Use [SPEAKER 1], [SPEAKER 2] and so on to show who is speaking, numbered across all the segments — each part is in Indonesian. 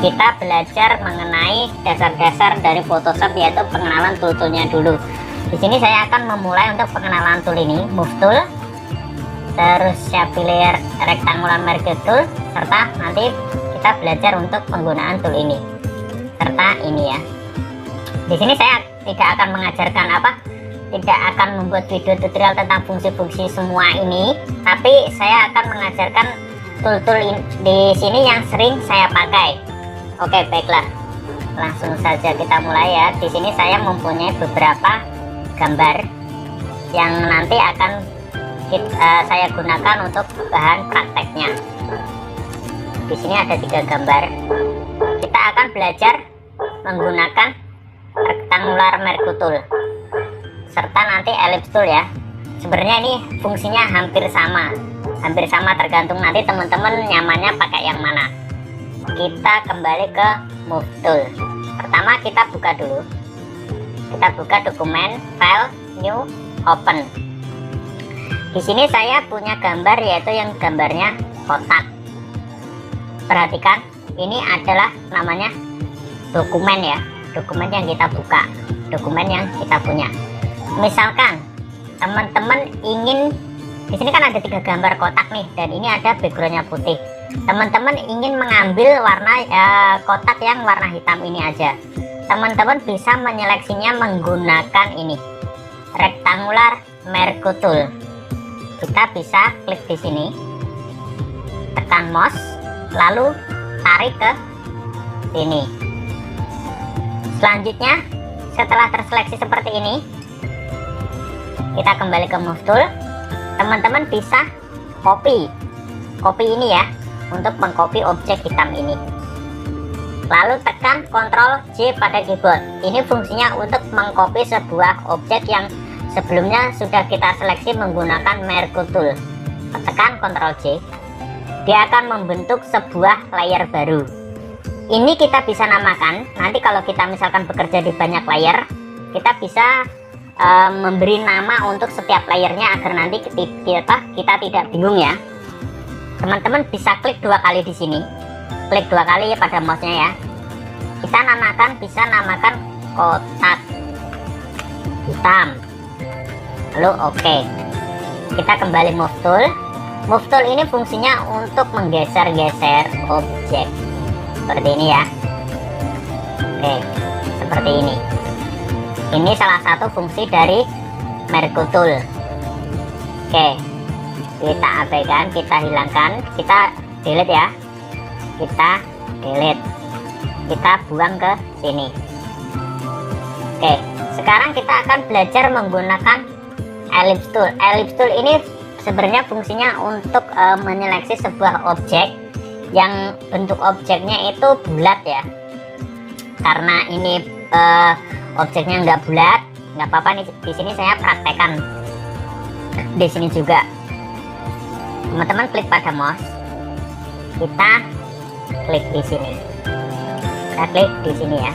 [SPEAKER 1] kita belajar mengenai dasar-dasar dari Photoshop, yaitu pengenalan tool-toolnya dulu. Di sini saya akan memulai untuk pengenalan tool ini, Move Tool, terus saya pilih Rectangular Merge Tool, serta nanti kita belajar untuk penggunaan tool ini, serta ini ya. Di sini saya tidak akan mengajarkan tidak akan membuat video tutorial tentang fungsi-fungsi semua ini, tapi saya akan mengajarkan tool-tool di sini yang sering saya pakai. Oke, baiklah, langsung saja kita mulai ya. Di sini saya mempunyai beberapa gambar yang nanti akan saya gunakan untuk bahan prakteknya. Di sini ada 3 gambar. Kita akan belajar menggunakan Rectangular Merge Tool serta nanti Ellipse Tool ya. Sebenarnya ini fungsinya hampir sama tergantung nanti teman-teman nyamannya pakai yang mana. Kita kembali ke Move Tool. Pertama kita buka dulu, kita buka dokumen, file, new, open. Di sini saya punya gambar, yaitu yang gambarnya kotak. Perhatikan, ini adalah namanya dokumen ya, dokumen yang kita buka, dokumen yang kita punya. Misalkan teman-teman ingin, di sini kan ada 3 gambar kotak nih, dan ini ada backgroundnya putih. Teman-teman ingin mengambil warna kotak yang warna hitam ini aja. Teman-teman bisa menyeleksinya menggunakan ini, Rectangular Merge Tool. Kita bisa klik di sini, tekan mouse, lalu tarik ke sini. Selanjutnya, setelah terseleksi seperti ini, kita kembali ke Move Tool. Teman-teman bisa copy ini ya, untuk mengcopy objek hitam ini. Lalu tekan Ctrl J pada keyboard. Ini fungsinya untuk mengcopy sebuah objek yang sebelumnya sudah kita seleksi menggunakan Merge Tool. Tekan Ctrl J, dia akan membentuk sebuah layer baru. Ini kita bisa namakan, nanti kalau kita misalkan bekerja di banyak layer, kita bisa memberi nama untuk setiap layernya agar nanti kita tidak bingung ya. Teman-teman bisa klik 2 kali di sini, klik 2 kali pada mouse-nya ya. Kita bisa namakan kotak hitam, lalu oke. Kita kembali Move Tool. Move Tool ini fungsinya untuk menggeser-geser objek seperti ini ya. Oke, seperti ini. Ini salah satu fungsi dari Merge Tool. Oke, kita abaikan, kita hilangkan, kita delete ya. Kita delete, kita buang ke sini. Oke, sekarang kita akan belajar menggunakan Ellipse Tool. Ellipse Tool ini sebenarnya fungsinya untuk menyeleksi sebuah objek yang bentuk objeknya itu bulat ya. Karena ini objeknya nggak bulat, nggak apa-apa nih. Di sini saya praktekkan di sini juga. Teman-teman klik pada mouse, kita klik di sini, kita klik di sini ya,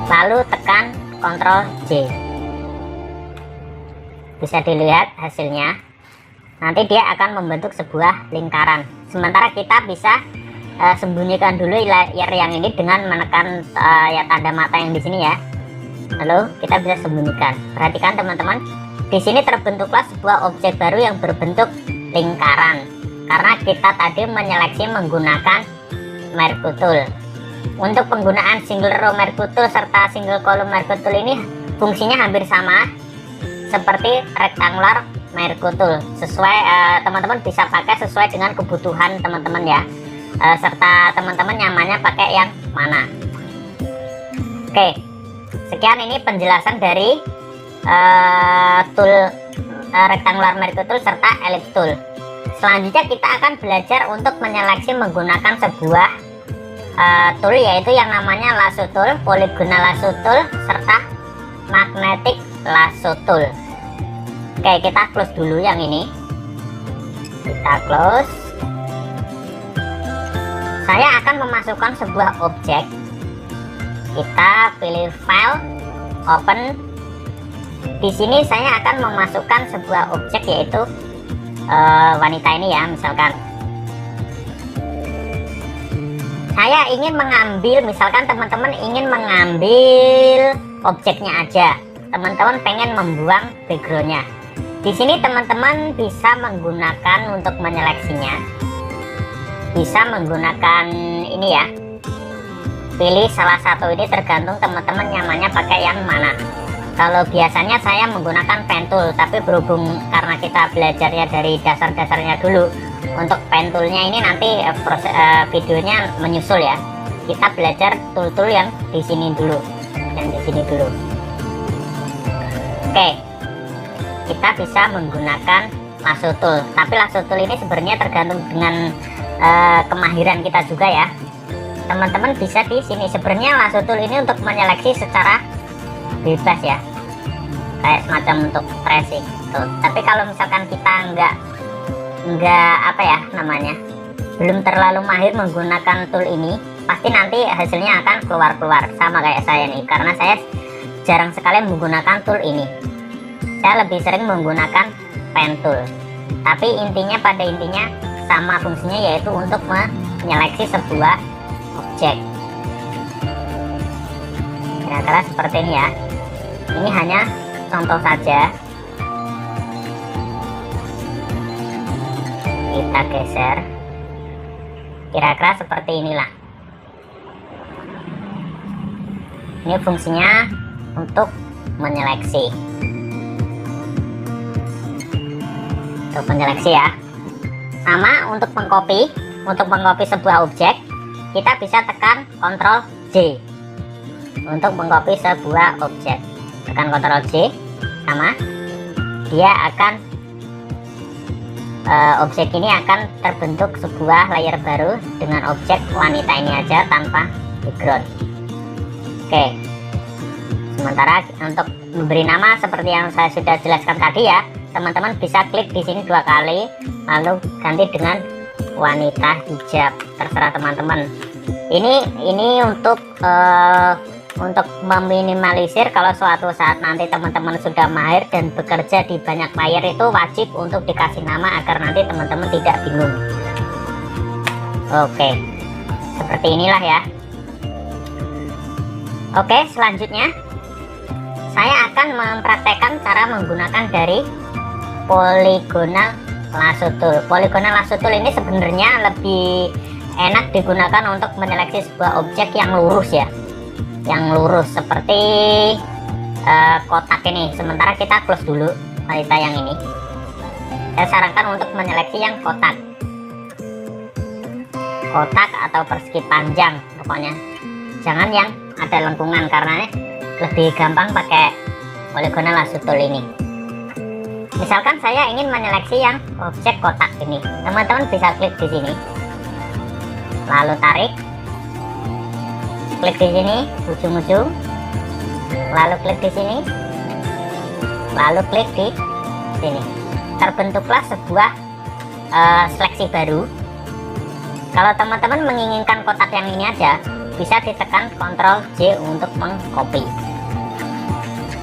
[SPEAKER 1] lalu tekan Ctrl J. Bisa dilihat hasilnya, nanti dia akan membentuk sebuah lingkaran. Sementara kita bisa sembunyikan dulu layer yang ini dengan menekan ya tanda mata yang di sini ya. Lalu kita bisa sembunyikan. Perhatikan teman-teman, di sini terbentuklah sebuah objek baru yang berbentuk lingkaran karena kita tadi menyeleksi menggunakan Merge Tool. Untuk penggunaan single row Merge Tool serta single column Merge Tool ini fungsinya hampir sama seperti Rectangular Merge Tool. Sesuai teman-teman bisa pakai sesuai dengan kebutuhan teman-teman ya. Serta teman-teman nyamannya pakai yang mana. Oke, sekian ini penjelasan dari tool Rectangular Merge Tool serta Ellipse Tool. Selanjutnya kita akan belajar untuk menyeleksi menggunakan sebuah tool, yaitu yang namanya Lasso Tool, Polygonal Lasso Tool, serta Magnetic Lasso Tool. Oke, kita close dulu yang ini. Kita close. Saya akan memasukkan sebuah objek. Kita pilih file, open. Di sini saya akan memasukkan sebuah objek, yaitu wanita ini ya, misalkan. saya ingin mengambil, misalkan teman-teman ingin mengambil objeknya aja, teman-teman pengen membuang backgroundnya. Di sini teman-teman bisa menggunakan untuk menyeleksinya, bisa menggunakan ini ya, pilih salah satu ini, tergantung teman-teman nyamannya pakai yang mana. Kalau biasanya saya menggunakan pen tool, tapi berhubung karena kita belajarnya dari dasar-dasarnya dulu, untuk pen toolnya ini nanti videonya menyusul ya. Kita belajar tool-tool yang di sini dulu, Oke, kita bisa menggunakan lasso tool, tapi lasso tool ini sebenarnya tergantung dengan kemahiran kita juga ya. Teman-teman bisa di sini, sebenarnya lasso tool ini untuk menyeleksi secara bebas ya, kayak semacam untuk tracing tuh. Tapi kalau misalkan kita enggak apa ya namanya, belum terlalu mahir menggunakan tool ini, pasti nanti hasilnya akan keluar sama kayak saya nih, karena saya jarang sekali menggunakan tool ini. Saya lebih sering menggunakan pen tool, tapi pada intinya sama fungsinya, yaitu untuk menyeleksi sebuah objek. Kira-kira seperti ini ya. Ini hanya contoh saja. Kita geser, kira-kira seperti inilah. Ini fungsinya untuk menyeleksi, ya. Sama untuk mengcopy, sebuah objek, kita bisa tekan Ctrl J untuk mengcopy sebuah objek. Tekan Ctrl J, sama, dia akan objek ini akan terbentuk sebuah layer baru dengan objek wanita ini aja tanpa background. Oke, sementara untuk memberi nama seperti yang saya sudah jelaskan tadi ya, teman-teman bisa klik di sini 2 kali, lalu ganti dengan wanita hijab, terserah teman-teman. Ini untuk meminimalisir kalau suatu saat nanti teman-teman sudah mahir dan bekerja di banyak layar, itu wajib untuk dikasih nama agar nanti teman-teman tidak bingung. Oke, seperti inilah ya. Oke, selanjutnya saya akan mempraktekkan cara menggunakan dari polygonal lasso tool. Polygonal lasso tool ini sebenarnya lebih enak digunakan untuk menyeleksi sebuah objek yang lurus ya, yang lurus seperti kotak ini. Sementara kita close dulu wanita yang ini. Saya sarankan untuk menyeleksi yang kotak atau persegi panjang, pokoknya jangan yang ada lengkungan, karena lebih gampang pakai polygonal lasso tool ini. Misalkan saya ingin menyeleksi yang objek kotak ini, teman-teman bisa klik di sini, lalu tarik, klik di sini ujung-ujung, lalu klik di sini, lalu klik di sini. Terbentuklah sebuah seleksi baru. Kalau teman-teman menginginkan kotak yang ini aja, bisa ditekan Ctrl J untuk mengcopy.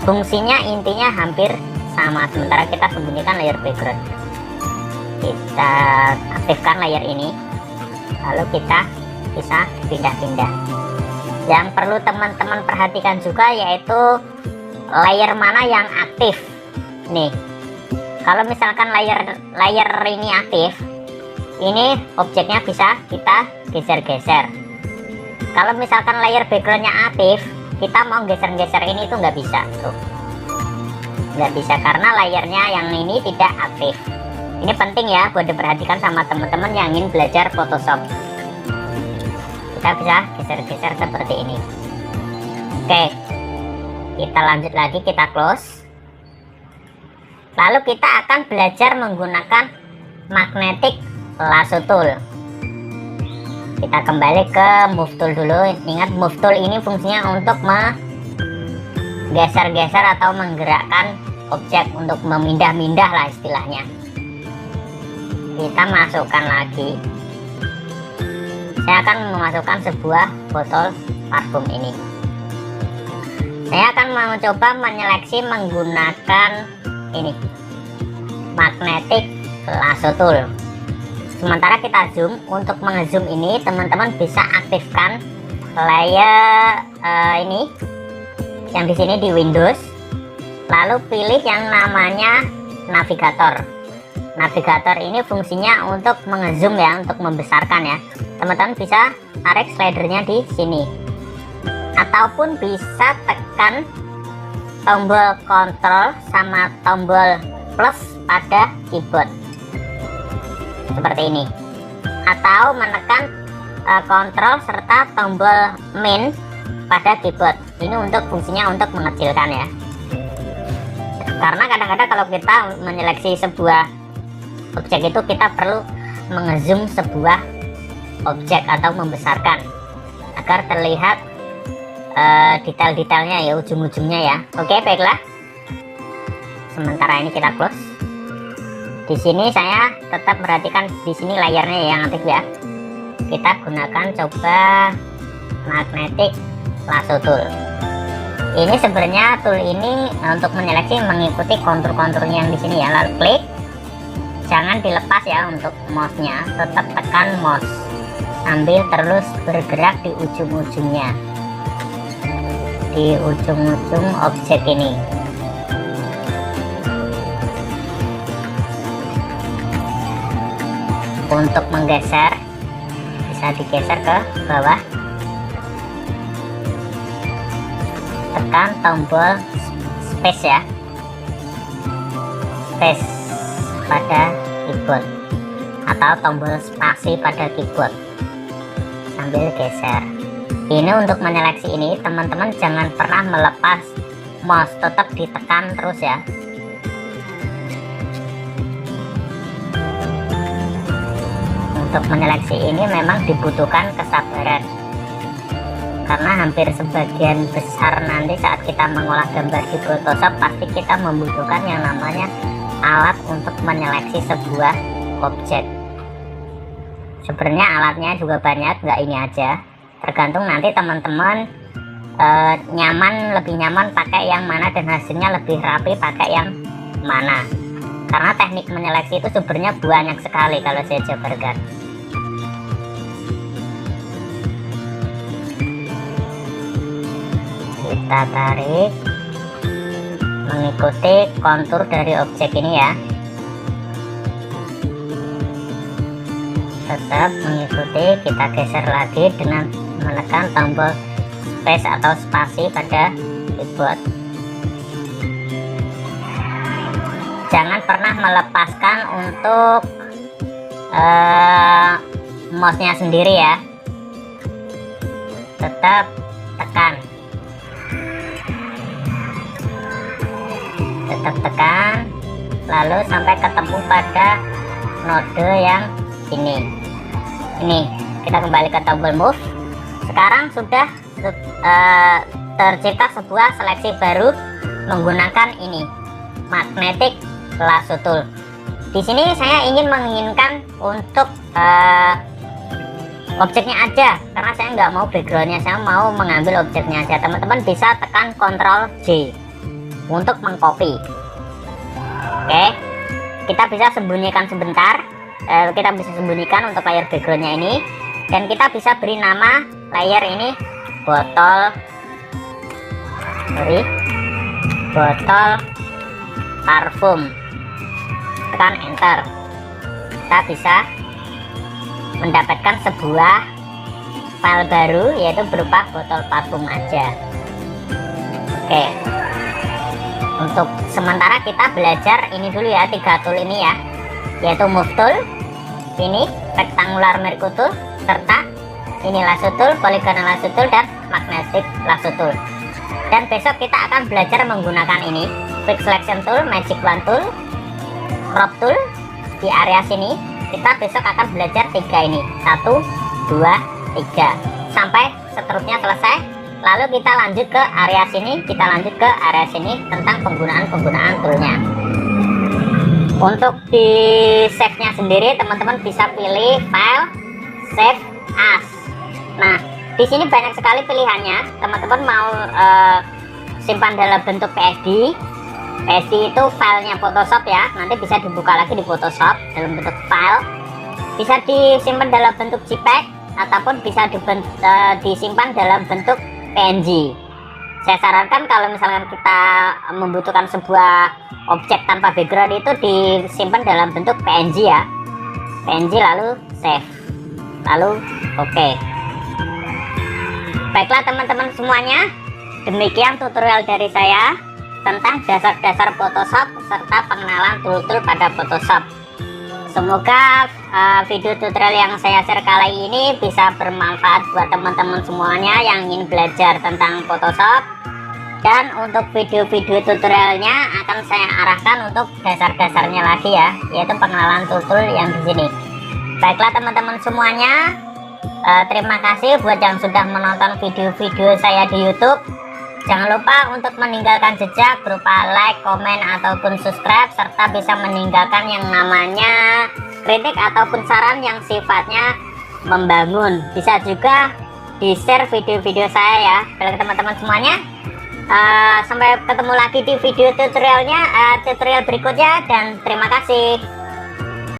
[SPEAKER 1] Fungsinya intinya hampir sama, sementara kita sembunyikan layer background. Kita aktifkan layer ini, lalu kita bisa pindah-pindah. Yang perlu teman-teman perhatikan juga yaitu layer mana yang aktif. Nih, kalau misalkan layer ini aktif, ini objeknya bisa kita geser-geser. Kalau misalkan layer backgroundnya aktif, kita mau geser-geser ini tuh nggak bisa tuh, nggak bisa karena layernya yang ini tidak aktif. Ini penting ya buat diperhatikan sama teman-teman yang ingin belajar Photoshop. Kita bisa geser-geser seperti ini. Oke, kita lanjut lagi, kita close. Lalu kita akan belajar menggunakan magnetic lasso tool. Kita kembali ke move tool dulu. Ingat, move tool ini fungsinya untuk menggeser-geser atau menggerakkan objek, untuk memindah-mindah lah istilahnya. Kita masukkan lagi. Saya akan memasukkan sebuah botol parfum ini. Saya akan mencoba menyeleksi menggunakan ini, magnetic lasso tool. Sementara kita zoom, untuk mengzoom ini teman-teman bisa aktifkan layer ini yang di sini di Windows, lalu pilih yang namanya navigator. Navigator ini fungsinya untuk mengzoom ya, untuk membesarkan ya. Teman-teman bisa tarik slidernya di sini, ataupun bisa tekan tombol kontrol sama tombol plus pada keyboard seperti ini, atau menekan kontrol serta tombol min pada keyboard. Ini untuk fungsinya untuk mengecilkan ya, karena kadang-kadang kalau kita menyeleksi sebuah objek itu kita perlu mengezoom sebuah objek atau membesarkan agar terlihat detail-detailnya ya, ujung-ujungnya ya. Oke, baiklah. Sementara ini kita close. Di sini saya tetap perhatikan di sini layarnya yang aktif ya. Kita gunakan coba magnetic lasso tool. Ini sebenarnya tool ini untuk menyeleksi mengikuti kontur-konturnya yang di sini ya. Lalu klik, jangan dilepas ya untuk mouse-nya, tetap tekan mouse sambil terus bergerak di ujung-ujungnya, di ujung-ujung objek ini. Untuk menggeser bisa digeser ke bawah, tekan tombol space ya, space pada keyboard, atau tombol spasi pada keyboard sambil geser. Ini untuk menyeleksi ini teman-teman jangan pernah melepas mouse, tetap ditekan terus ya. Untuk menyeleksi ini memang dibutuhkan kesabaran, karena hampir sebagian besar nanti saat kita mengolah gambar di Photoshop pasti kita membutuhkan yang namanya alat untuk menyeleksi sebuah objek. Sebenarnya alatnya juga banyak, nggak ini aja, tergantung nanti teman-teman lebih nyaman pakai yang mana dan hasilnya lebih rapi pakai yang mana, karena teknik menyeleksi itu sebenarnya banyak sekali kalau saya jabarkan. Kita tarik mengikuti kontur dari objek ini ya, tetap mengikuti. Kita geser lagi dengan menekan tombol space atau spasi pada keyboard. Jangan pernah melepaskan untuk mouse-nya sendiri ya, tetap tekan, lalu sampai ketemu pada node yang ini. Kita kembali ke tombol move. Sekarang sudah tercipta sebuah seleksi baru menggunakan ini magnetic lasso tool. Di sini saya menginginkan untuk objeknya aja, karena saya nggak mau backgroundnya, saya mau mengambil objeknya aja. Teman-teman bisa tekan Ctrl J untuk mengcopy. Oke, kita bisa sembunyikan sebentar. Kita bisa sembunyikan untuk layer backgroundnya ini, dan kita bisa beri nama layer ini botol parfum. Tekan enter. Kita bisa mendapatkan sebuah file baru, yaitu berupa botol parfum aja. Oke, untuk sementara kita belajar ini dulu ya, 3 tool ini ya, yaitu move tool, ini rectangular mercury tool, serta ini lasso tool, polygonal lasso tool, dan magnetic lasso tool. Dan besok kita akan belajar menggunakan ini quick selection tool, magic wand tool, crop tool. Di area sini kita besok akan belajar 3 ini, 1, 2, 3 sampai seterusnya selesai. Lalu kita lanjut ke area sini, tentang penggunaan toolnya. Untuk di save nya sendiri teman-teman bisa pilih file, save as. Nah, di sini banyak sekali pilihannya. Teman-teman mau simpan dalam bentuk PSD. PSD itu filenya Photoshop ya, nanti bisa dibuka lagi di Photoshop dalam bentuk file. Bisa disimpan dalam bentuk JPEG ataupun bisa disimpan dalam bentuk PNG. Saya sarankan kalau misalkan kita membutuhkan sebuah objek tanpa background itu disimpan dalam bentuk PNG ya. PNG lalu save, lalu oke. Baiklah teman-teman semuanya, demikian tutorial dari saya tentang dasar-dasar Photoshop serta pengenalan tool-tool pada Photoshop. Semoga video tutorial yang saya share kali ini bisa bermanfaat buat teman-teman semuanya yang ingin belajar tentang Photoshop. Dan untuk video-video tutorialnya akan saya arahkan untuk dasar-dasarnya lagi ya, yaitu pengenalan tool-tool yang di sini. Baiklah teman-teman semuanya, terima kasih buat yang sudah menonton video-video saya di YouTube. Jangan lupa untuk meninggalkan jejak berupa like, komen, ataupun subscribe, serta bisa meninggalkan yang namanya kritik ataupun saran yang sifatnya membangun. Bisa juga di-share video-video saya ya. Baik teman-teman semuanya, sampai ketemu lagi di video tutorial berikutnya, dan terima kasih.